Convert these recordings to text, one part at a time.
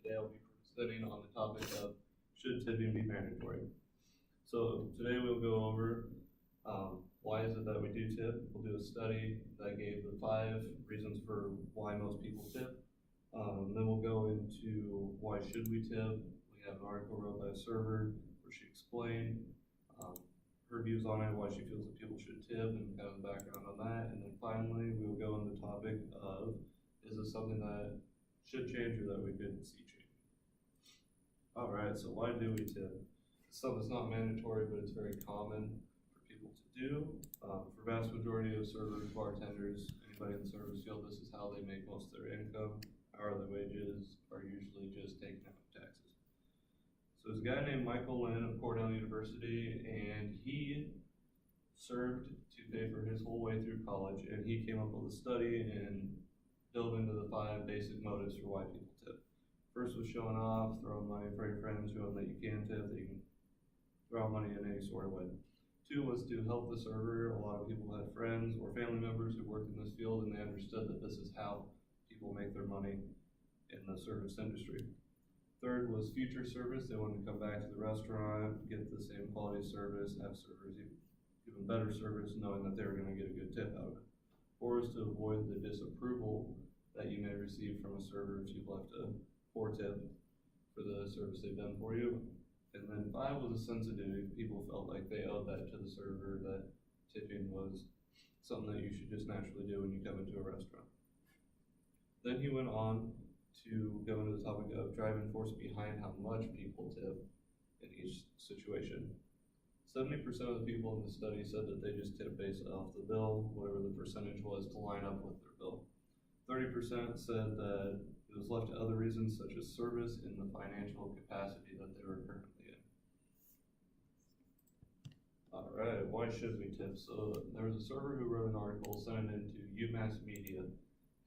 Today I'll be presenting on the topic of should tipping be mandatory. So today we'll go over why is it that we do tip. We'll do a study that gave the 5 reasons for why most people tip. Then we'll go into why should we tip. We have an article wrote by a server where she explained her views on it, why she feels that people should tip, and kind of the background on that. And then finally, we will go on the topic of, is this something that should change or that we could see change? All right, so why do we tip? It's something that's not mandatory, but it's very common for people to do. For vast majority of servers, bartenders, anybody in the service field, this is how they make most of their income. Hourly wages are usually just taken out of taxes. So there's a guy named Michael Lynn of Cornell University, and he served to pay for his whole way through college, and he came up with a study and delved into the 5 basic motives for why people tip. First was showing off, throwing money for your friends, showing that you can tip, that you can throw money in any sort of way. 2 was to help the server. A lot of people had friends or family members who worked in this field, and they understood that this is how people make their money in the service industry. 3rd was future service. They wanted to come back to the restaurant, get the same quality of service, have servers even better service, knowing that they were going to get a good tip out of it. 4 is to avoid the disapproval that you may receive from a server if you've left a poor tip for the service they've done for you. And then 5 was a sensitivity. People felt like they owed that to the server, that tipping was something that you should just naturally do when you come into a restaurant. Then he went on to go into the topic of driving force behind how much people tip in each situation. 70% of the people in the study said that they just tip based off the bill, whatever the percentage was to line up with their bill. 30% said that it was left to other reasons such as service and the financial capacity that they were currently in. All right, why should we tip? So there was a server who wrote an article, sent it into UMass Media,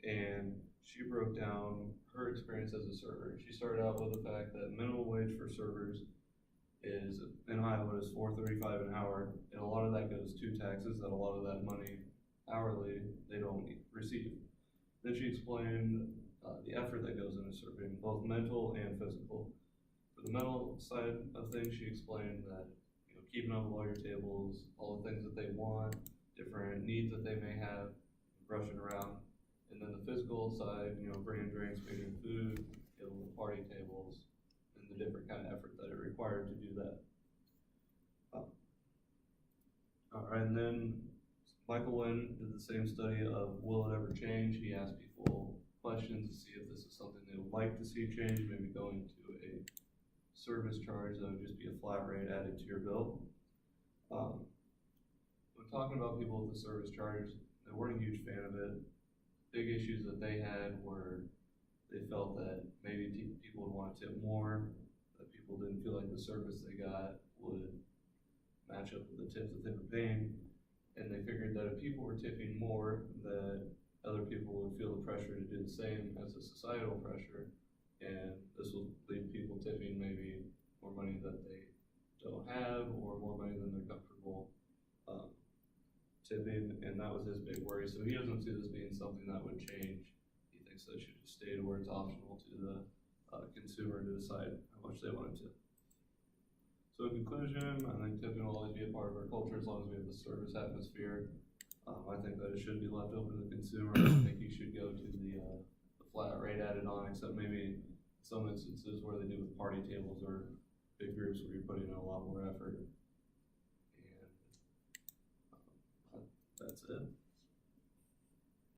and she broke down her experience as a server. She started out with the fact that minimum wage for servers is in Iowa is $4.35 an hour, and a lot of that goes to taxes. That a lot of that money hourly they don't receive. Then she explained the effort that goes into serving, both mental and physical. For the mental side of things, she explained that keeping up with all your tables, all the things that they want, different needs that they may have, rushing around. And then the physical side, bringing drinks, making food, getting the party tables, and the different kind of effort that it required to do that. All right, and then Michael Lynn did the same study of will it ever change? He asked people questions to see if this is something they would like to see change, maybe going to a service charge that would just be a flat rate added to your bill. When talking about people with the service charge, they weren't a huge fan of it. Big issues that they had were they felt that maybe people would want to tip more, that people didn't feel like the service they got would match up with the tips that they were paying, and they figured that if people were tipping more, that other people would feel the pressure to do the same as a societal pressure, and this will leave people tipping maybe more money that they don't have or more money than they're comfortable tipping, and that was his big worry. So he doesn't see this being something that would change. He thinks that it should just stay to where it's optional to the consumer to decide how much they want to tip. So in conclusion, I think tipping will always be a part of our culture as long as we have the service atmosphere. I think that it should be left open to the consumer. I don't think you should go to the flat rate added on, except maybe some instances where they do with party tables or big groups where you're putting in a lot more effort. And that's it.